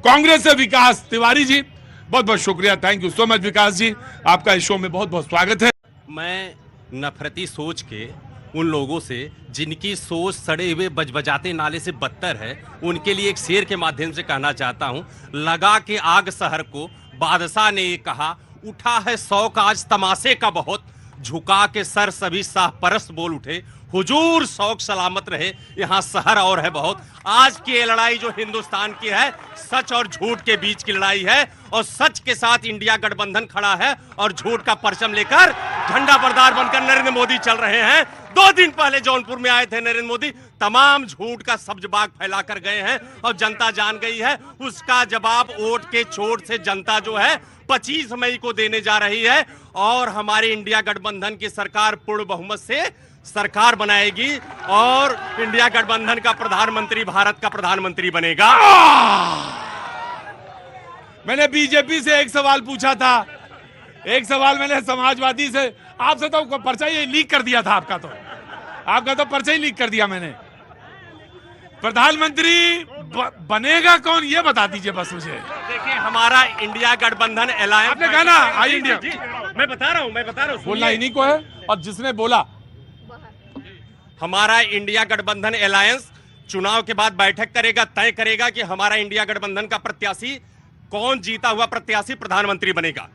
कांग्रेस से विकास तिवारी जी, बहुत बहुत शुक्रिया, थैंक यू सो मच विकास जी, आपका इस शो में बहुत बहुत स्वागत है। मैं नफरती सोच के उन लोगों से जिनकी सोच सड़े हुए बजबजाते नाले से बदतर है, उनके लिए एक शेर के माध्यम से कहना चाहता हूं। लगा के आग शहर को बादशाह ने ये कहा, उठा है शौक आज तमाशे का बहुत, झुका के सर सभी शाहपरस्त बोल उठे, हुजूर शौक सलामत रहे यहाँ शहर और है बहुत। आज की ये लड़ाई जो हिंदुस्तान की है, सच और झूठ के बीच की लड़ाई है, और सच के साथ इंडिया गठबंधन खड़ा है और झूठ का परचम लेकर झंडा बरदार बनकर नरेंद्र मोदी चल रहे हैं। 2 दिन पहले जौनपुर में आए थे नरेंद्र मोदी, तमाम झूठ का सब्जबाग फैला कर गए हैं और जनता जान गई है। उसका जवाब वोट के चोट से जनता जो है 25 मई को देने जा रही है, और हमारी इंडिया गठबंधन की सरकार पूर्ण बहुमत से सरकार बनाएगी और इंडिया गठबंधन का प्रधानमंत्री भारत का प्रधानमंत्री बनेगा। मैंने बीजेपी से एक सवाल पूछा था, एक सवाल मैंने समाजवादी से, आपसे तो पर्चा ही लीक कर दिया था, आपका तो पर्चा ही लीक कर दिया मैंने। प्रधानमंत्री बनेगा कौन, ये बता दीजिए बस मुझे। देखिए, हमारा इंडिया गठबंधन अलायंस, आपने कहा ना आई इंडिया, मैं बता रहा हूँ बोलना इन्हीं को है, और जिसने बोला हमारा इंडिया गठबंधन अलायंस चुनाव के बाद बैठक करेगा, तय करेगा कि हमारा इंडिया गठबंधन का प्रत्याशी कौन, जीता हुआ प्रत्याशी प्रधानमंत्री बनेगा।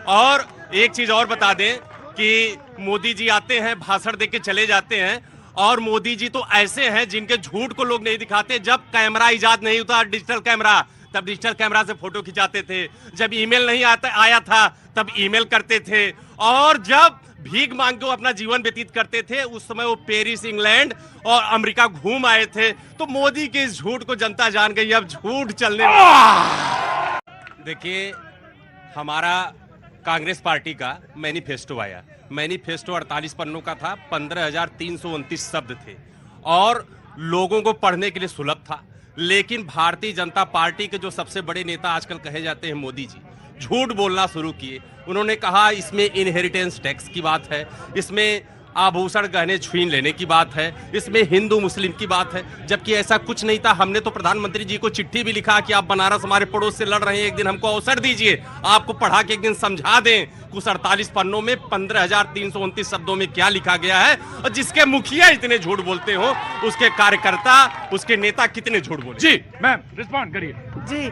और एक चीज और बता दें कि मोदी जी आते हैं, भाषण देके चले जाते हैं, और मोदी जी तो ऐसे हैं जिनके झूठ को लोग नहीं दिखाते। जब कैमरा इजाद नहीं होता, डिजिटल कैमरा, तब डिजिटल कैमरा से फोटो खिंचाते थे। जब ईमेल नहीं आया था, तब ईमेल करते थे। और जब भीख मांग के अपना जीवन व्यतीत करते थे, उस समय वो पेरिस, इंग्लैंड और अमेरिका घूम आए थे। तो मोदी के इस झूठ को जनता जान गई, अब झूठ चलने। देखिए, हमारा कांग्रेस पार्टी का मैनिफेस्टो आया। मैनिफेस्टो 48 पन्नों का था, 15,329 शब्द थे, और लोगों को पढ़ने के लिए सुलभ था। लेकिन भारतीय जनता पार्टी के जो सबसे बड़े नेता आजकल कहे जाते हैं मोदी जी, झूठ बोलना शुरू किए। उन्होंने कहा इसमें इनहेरिटेंस टैक्स की बात है, इसमें आभूषण गहने छीन लेने की बात है, इसमें हिंदू मुस्लिम की बात है, जबकि ऐसा कुछ नहीं था। हमने तो प्रधानमंत्री जी को चिट्ठी भी लिखा कि आप बनारस हमारे पड़ोस से लड़ रहे हैं, एक दिन हमको अवसर दीजिए, आपको पढ़ा के एक दिन समझा दें कुछ 48 पन्नों में 15,329 शब्दों में क्या लिखा गया है। और जिसके मुखिया इतने झूठ बोलते हो, उसके कार्यकर्ता, उसके नेता कितने झूठ बोले। जी मैम रिस्पॉन्ड करिए। जी,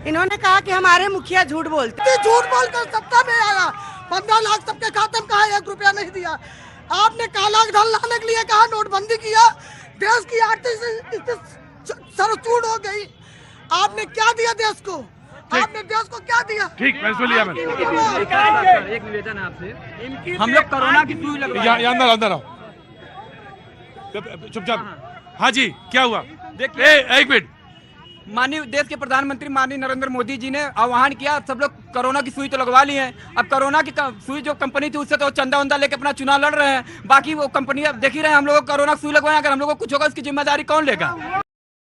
इन्होंने कहा कि हमारे मुखिया झूठ बोलते, झूठ बोलकर सत्ता में आया, 15 लाख सबके खाते में कहा 1 रुपया नहीं दिया। आपने काला धन लाने के लिए कहा, नोटबंदी किया, देश की आर्थिक सरचूड़ हो गई। आपने क्या दिया देश को, आपने देश को क्या दिया? ठीक, मैं सुन लिया मैंने। एक निवेदन है आपसे, हम लोग कोरोना की सुई लगवाए। अंदर आओ, चुपचाप। हाँ जी, क्या हुआ? देखिए, एक मिनट। माननीय देश के प्रधानमंत्री माननीय नरेंद्र मोदी जी ने आह्वान किया, सब लोग कोरोना की सुई तो लगवा ली है। अब कोरोना की सुई जो कंपनी थी, उससे तो चंदा वंदा लेके अपना चुनाव लड़ रहे हैं। बाकी वो कंपनी अब देख ही रहे हैं, हम लोग को कोरोना की सुई लगवाएं, अगर हम लोग को कुछ होगा उसकी जिम्मेदारी कौन लेगा?